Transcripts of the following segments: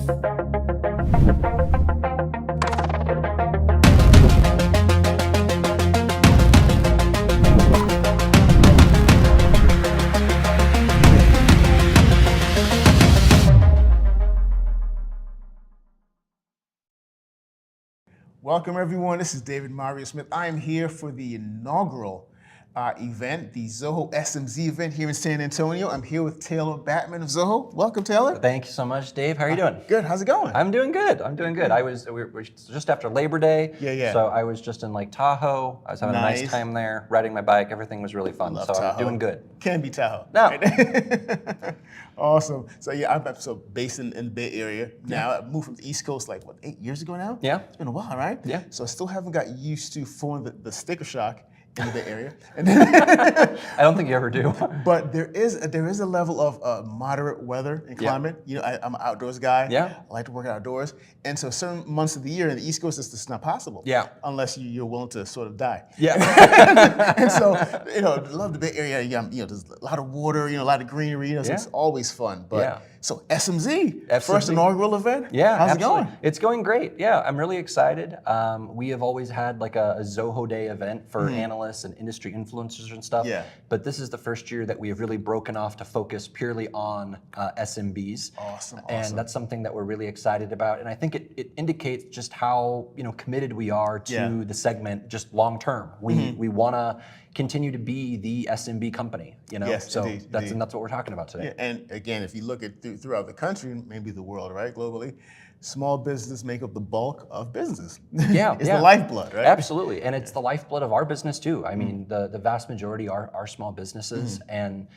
Welcome everyone, this is David Mario Smith. I am here for the inaugural event, the Zoho SMZ event here in San Antonio. I'm here with Taylor Backman of Zoho. Welcome, Taylor. Thank you so much, Dave. How are you doing? Good, how's it going? I'm doing good, we're just after Labor Day. Yeah. So I was just in Lake Tahoe. I was having a nice time there, riding my bike. Everything was really fun. So Tahoe. I'm doing good. Can be Tahoe. No. Right? Awesome. So yeah, I'm based in the Bay Area now. I moved from the East Coast like, what, 8 years ago now? Yeah. It's been a while, right? Yeah. So I still haven't got used to feeling the sticker shock in the Bay Area. I don't think you ever do. But there is a level of moderate weather and climate. You know, I'm an outdoors guy. Yeah. I like to work outdoors. And so certain months of the year in the East Coast, it's just not possible. Yeah. Unless you're willing to sort of die. Yeah. And so, you know, I love the Bay Area. You know, there's a lot of water, you know, a lot of greenery. You know, so it's always fun. But so SMZ, first inaugural event. Yeah, how's absolutely. it going? It's going great. Yeah, I'm really excited. We have always had like a Zoho Day event for analysts and industry influencers and stuff. Yeah. But this is the first year that we have really broken off to focus purely on SMBs. Awesome. And that's something that we're really excited about. And I think it indicates just how committed we are to the segment just long term. We want to continue to be the SMB company. Yes, so indeed, that's what we're talking about today. Yeah, and again, if you look at throughout the country, maybe the world, right, globally, small business make up the bulk of business. Yeah, it's the lifeblood, right? Absolutely, and it's the lifeblood of our business too. I mean, the vast majority are small businesses, and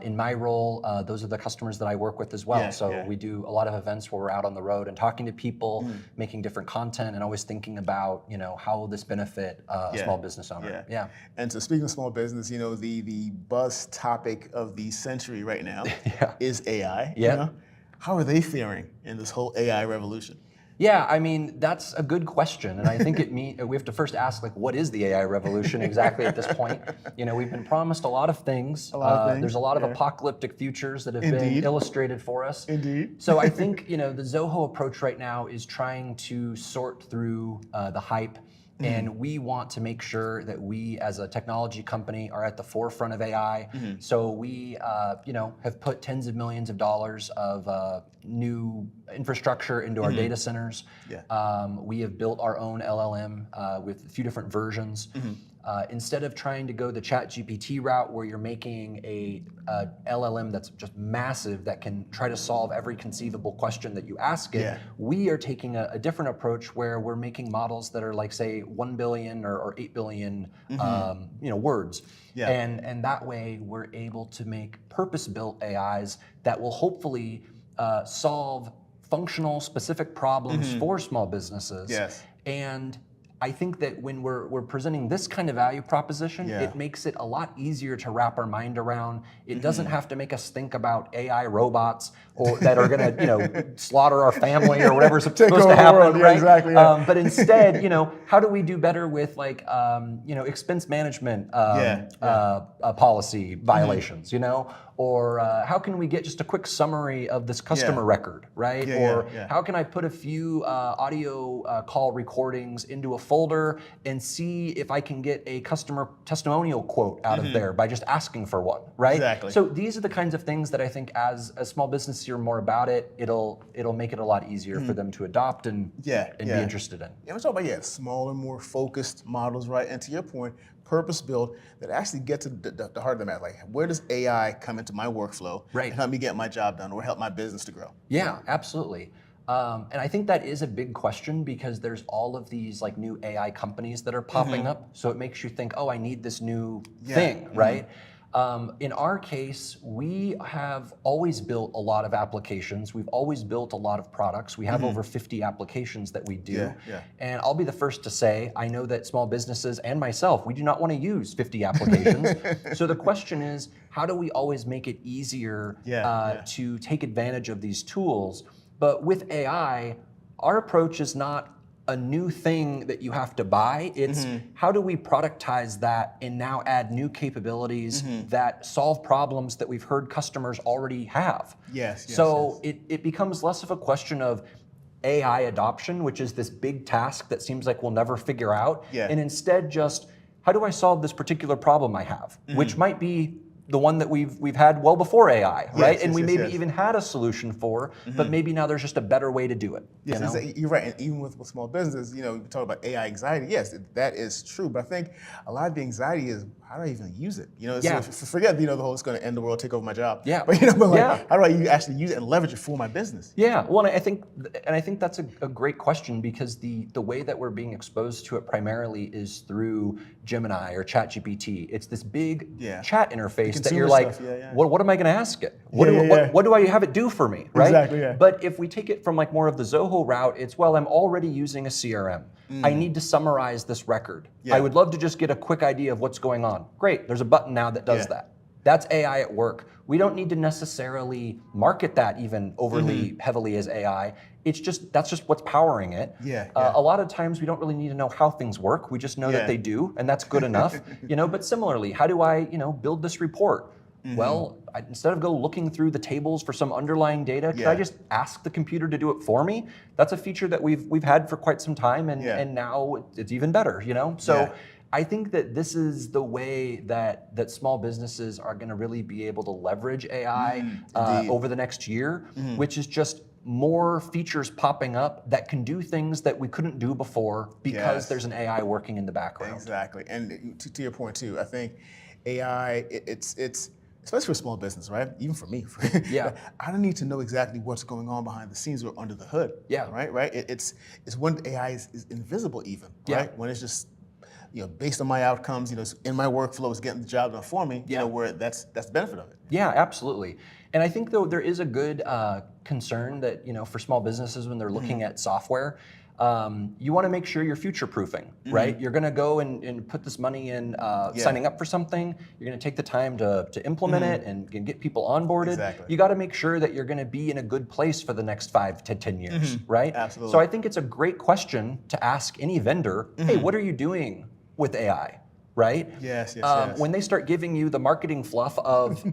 in my role, those are the customers that I work with as well. We do a lot of events where we're out on the road and talking to people, making different content, and always thinking about how will this benefit a small business owner. Yeah. And so speaking of small business, you know, the buzz topic of the century right now is AI. Yeah. You know? How are they faring in this whole AI revolution? Yeah, I mean, that's a good question. And I think we have to first ask, like, what is the AI revolution exactly at this point? We've been promised a lot of things. There's a lot of apocalyptic futures that have been illustrated for us. Indeed. So I think, the Zoho approach right now is trying to sort through the hype. And we want to make sure that we, as a technology company, are at the forefront of AI. So we, have put tens of millions of dollars of new infrastructure into our data centers. We have built our own LLM with a few different versions. Instead of trying to go the ChatGPT route where you're making a LLM that's just massive that can try to solve every conceivable question that you ask it, we are taking a different approach where we're making models that are like, say, 1 billion or 8 billion words. And that way we're able to make purpose-built AIs that will hopefully solve functional, specific problems for small businesses. And I think that when we're presenting this kind of value proposition, it makes it a lot easier to wrap our mind around. It doesn't have to make us think about AI robots or that are going to, slaughter our family or whatever's supposed to happen, right? Exactly. But instead, how do we do better with like, expense management policy violations, Or how can we get just a quick summary of this customer record, right? How can I put a few audio call recordings into a folder and see if I can get a customer testimonial quote out of there by just asking for one, right? Exactly. So these are the kinds of things that I think as small businesses hear more about it, it'll make it a lot easier for them to adopt and be interested in. Yeah, we're talking about smaller, more focused models, right? And to your point, purpose-built that actually get to the heart of the matter. Like, where does AI come into my workflow and help me get my job done or help my business to grow? Yeah, absolutely. And I think that is a big question because there's all of these like new AI companies that are popping up. So it makes you think, oh, I need this new thing, right? In our case, we have always built a lot of applications. We've always built a lot of products. We have over 50 applications that we do. And I'll be the first to say, I know that small businesses and myself, we do not want to use 50 applications. So the question is, how do we always make it easier to take advantage of these tools? But with AI, our approach is not a new thing that you have to buy. It's how do we productize that and now add new capabilities that solve problems that we've heard customers already have. So it becomes less of a question of AI adoption, which is this big task that seems like we'll never figure out, and instead just how do I solve this particular problem I have, which might be the one that we've had well before AI, right? And we maybe even had a solution for, but maybe now there's just a better way to do it. Yes, you know? You're right. And even with small business, you know, you talk about AI anxiety. Yes, that is true. But I think a lot of the anxiety is how do I even use it? You know, forget the whole it's going to end the world, take over my job. But how do I actually use it and leverage it for my business? Well, and I think that's a great question, because the way that we're being exposed to it primarily is through Gemini or ChatGPT. It's this big chat interface that you're like, what am I going to ask it? What do I have it do for me, right? Exactly. But if we take it from like more of the Zoho route, it's I'm already using a CRM. I need to summarize this record. I would love to just get a quick idea of what's going on. Great, there's a button now that does that. That's AI at work. We don't need to necessarily market that even overly heavily as AI. It's just that's just what's powering it. A lot of times we don't really need to know how things work. We just know that they do, and that's good enough. But similarly, how do I build this report? Well, instead of go looking through the tables for some underlying data, can I just ask the computer to do it for me? That's a feature that we've had for quite some time, and now it's even better. So I think that this is the way that small businesses are going to really be able to leverage AI over the next year, which is just more features popping up that can do things that we couldn't do before because there's an AI working in the background. Exactly, and to your point too, I think AI, it's especially for small business, right? Even for me, I don't need to know exactly what's going on behind the scenes or under the hood. Right. It's when AI is invisible, even right when it's just based on my outcomes, in my workflow, is getting the job done for me. Where that's the benefit of it. Yeah, absolutely. And I think though there is a good concern that for small businesses when they're looking at software. You want to make sure you're future-proofing, right? You're going to go and put this money in signing up for something. You're going to take the time to implement it and get people onboarded. You got to make sure that you're going to be in a good place for the next 5 to 10 years, right? Absolutely. So I think it's a great question to ask any vendor, hey, what are you doing with AI? Right? Yes. When they start giving you the marketing fluff of,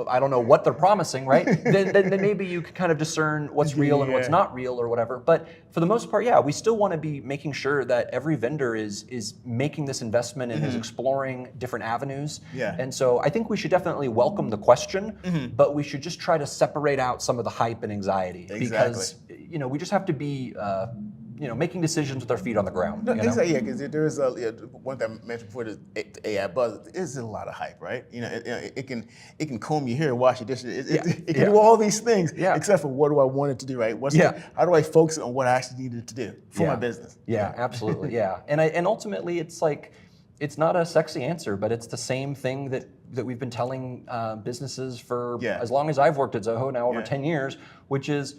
I don't know what they're promising, right? then maybe you can kind of discern what's real and what's not real or whatever. But for the most part, we still want to be making sure that every vendor is making this investment and is exploring different avenues. And so I think we should definitely welcome the question, but we should just try to separate out some of the hype and anxiety because we just have to be making decisions with our feet on the ground. Exactly, because there is one thing I mentioned before, the AI buzz. There's a lot of hype, right? It can comb your hair, wash your dishes. It can do all these things, except for what do I want it to do, right? How do I focus on what I actually need it to do for my business? Absolutely, and ultimately, it's like it's not a sexy answer, but it's the same thing that we've been telling businesses for as long as I've worked at Zoho, now over 10 years, which is,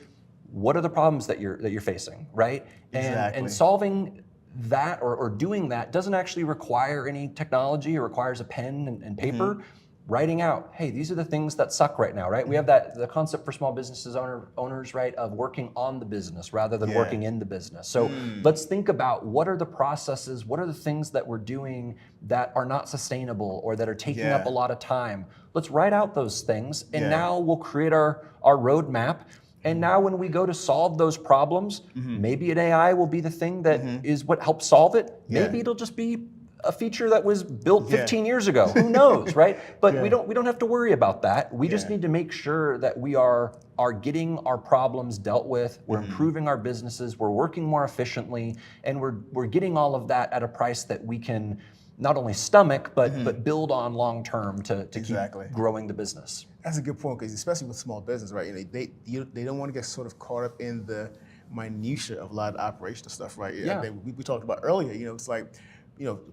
what are the problems that you're facing, right? And solving that or doing that doesn't actually require any technology. It requires a pen and paper. Writing out, hey, these are the things that suck right now, right? We have the concept for small businesses owners, right, of working on the business rather than working in the business. So let's think about what are the processes, what are the things that we're doing that are not sustainable or that are taking up a lot of time. Let's write out those things, and now we'll create our roadmap. And now when we go to solve those problems, maybe an AI will be the thing that is what helps solve it. Maybe it'll just be a feature that was built 15 years ago. Who knows, right? But we don't have to worry about that. We just need to make sure that we are getting our problems dealt with. We're improving our businesses. We're working more efficiently, and we're getting all of that at a price that we can not only stomach, but build on long term to keep growing the business. That's a good point, because especially with small business, right? They don't want to get sort of caught up in the minutia of a lot of operational stuff, right? We talked about earlier. It's like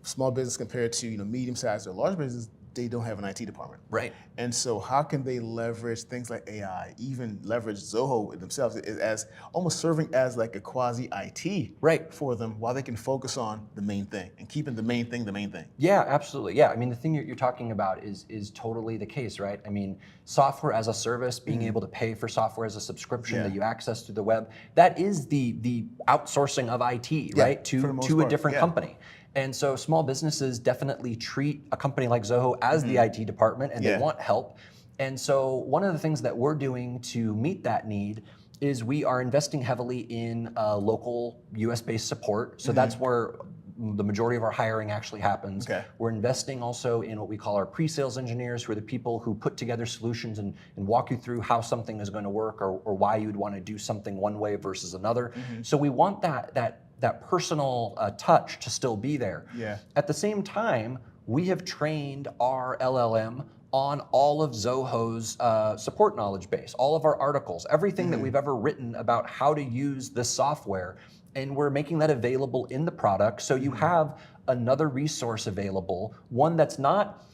small business compared to medium-sized or large business. they don't have an IT department. Right. And so how can they leverage things like AI, even leverage Zoho themselves as almost serving as like a quasi IT Right. for them while they can focus on the main thing and keeping the main thing the main thing? Yeah, absolutely. Yeah, I mean, the thing you're talking about is totally the case, right? I mean, software as a service, being able to pay for software as a subscription that you access through the web, that is the outsourcing of IT, right? To a different company. And so small businesses definitely treat a company like Zoho as the IT department, and they want help. And so one of the things that we're doing to meet that need is we are investing heavily in local US-based support. So that's where the majority of our hiring actually happens. We're investing also in what we call our pre-sales engineers, who are the people who put together solutions and walk you through how something is going to work, or why you'd want to do something one way versus another. So we want that personal touch to still be there. At the same time, we have trained our LLM on all of Zoho's support knowledge base, all of our articles, everything that we've ever written about how to use this software, and we're making that available in the product. So you have another resource available, one that's not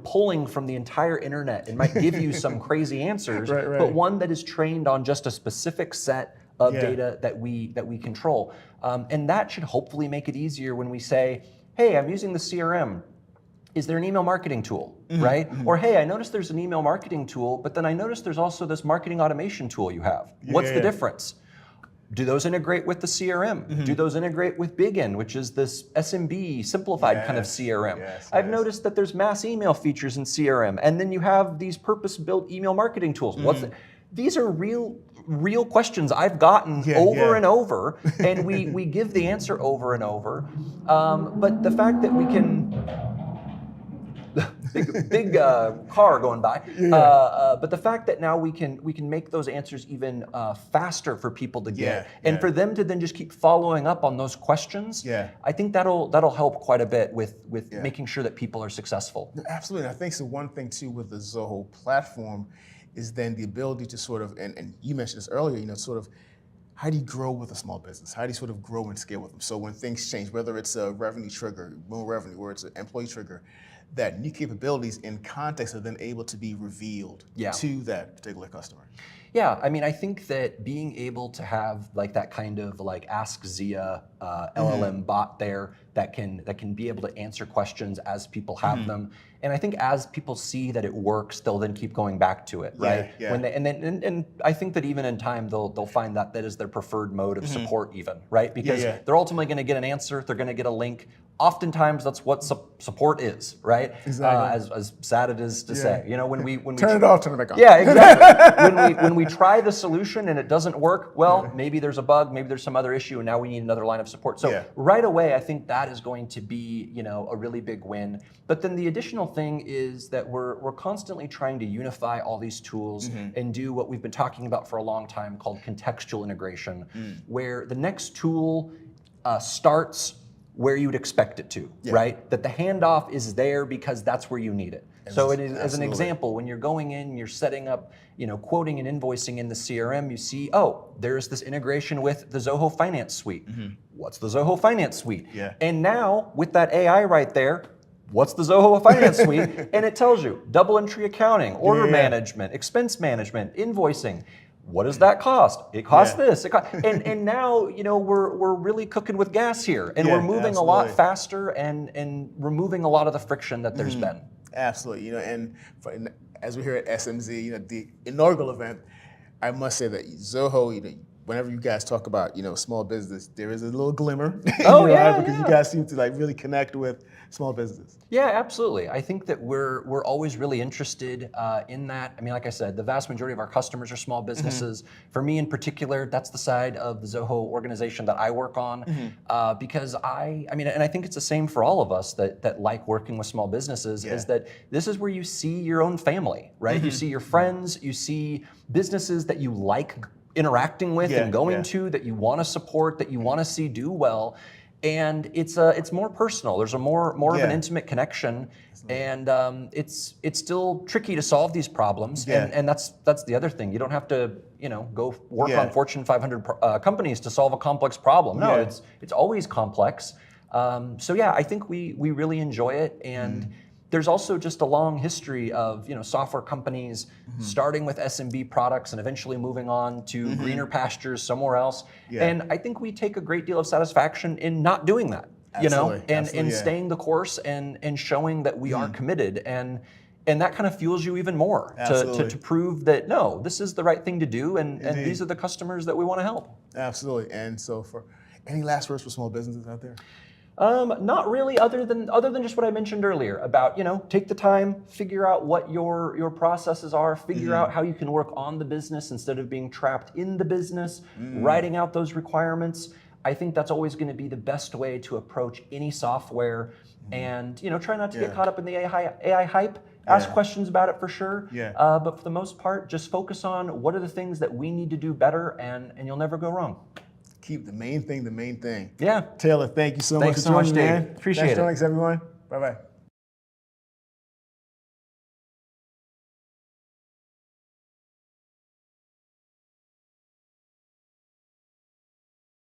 pulling from the entire internet and might give you some crazy answers, but one that is trained on just a specific set of data that we control. And that should hopefully make it easier when we say, hey, I'm using the CRM. Is there an email marketing tool, right? Or hey, I noticed there's an email marketing tool, but then I noticed there's also this marketing automation tool you have. What's the difference? Do those integrate with the CRM? Do those integrate with Begin, which is this SMB simplified kind of CRM? I've noticed that there's mass email features in CRM, and then you have these purpose-built email marketing tools. These are real questions I've gotten over and over, and we give the answer over and over. But the fact that we can big car going by. But the fact that now we can make those answers even faster for people to get, and for them to then just keep following up on those questions. I think that'll help quite a bit with making sure that people are successful. Absolutely. I think so. One thing too with the Zoho platform is then the ability to sort of, and you mentioned this earlier, sort of, how do you grow with a small business? How do you sort of grow and scale with them? So when things change, whether it's a revenue trigger, more revenue, or it's an employee trigger, that new capabilities in context are then able to be revealed to that particular customer. Yeah, I mean, I think that being able to have like that kind of like Ask Zia LLM bot there that can be able to answer questions as people have them, and I think as people see that it works, they'll then keep going back to it, right? When they, and I think that even in time they'll find that is their preferred mode of support, even, right? Because they're ultimately going to get an answer, they're going to get a link. Oftentimes, that's what support is, right? As sad it is to say, when we turn it off, turn it back on. Yeah, exactly. when we try the solution and it doesn't work, well, maybe there's a bug, maybe there's some other issue, and now we need another line of support. So right away, I think that is going to be a really big win. But then the additional thing is that we're constantly trying to unify all these tools and do what we've been talking about for a long time called contextual integration, where the next tool starts where you would expect it to, right? That the handoff is there because that's where you need it. So it is, as an example, when you're going in, you're setting up, quoting and invoicing in the CRM, you see, oh, there's this integration with the Zoho Finance Suite. What's the Zoho Finance Suite? And now, with that AI right there, what's the Zoho Finance Suite? And it tells you double entry accounting, order management, expense management, invoicing. What does that cost? It costs this. And now we're really cooking with gas here, and we're moving a lot faster and removing a lot of the friction that there's been. Absolutely, and as we're here at SMZ, the inaugural event, I must say that Zoho, whenever you guys talk about small business, there is a little glimmer in your eye because you guys seem to really connect with small business. Yeah, absolutely. I think that we're always really interested in that. I mean, like I said, the vast majority of our customers are small businesses. For me in particular, that's the side of the Zoho organization that I work on, because I mean, and I think it's the same for all of us that like working with small businesses, is that this is where you see your own family, right? You see your friends, you see businesses that you like interacting with and going to, that you want to support, that you want to see do well. And it's more personal. There's a more of an intimate connection, and it's still tricky to solve these problems. And that's the other thing. You don't have to go work on Fortune 500 companies to solve a complex problem. No, it's always complex. So yeah, I think we really enjoy it, and there's also just a long history of software companies starting with SMB products and eventually moving on to greener pastures somewhere else. Yeah. And I think we take a great deal of satisfaction in not doing that. And staying the course and showing that we are committed, and that kind of fuels you even more to prove that no, this is the right thing to do, and these are the customers that we want to help. Absolutely. And so, for any last words for small businesses out there? Not really, other than just what I mentioned earlier about take the time, figure out what your processes are, figure out how you can work on the business instead of being trapped in the business, writing out those requirements. I think that's always going to be the best way to approach any software, and try not to get caught up in the AI hype. Ask questions about it for sure, but for the most part, just focus on what are the things that we need to do better, and you'll never go wrong. Keep the main thing the main thing. Yeah. Taylor, thank you so much Thanks for so much, joining me, Dave. man. Appreciate it. Thanks, everyone. Bye-bye.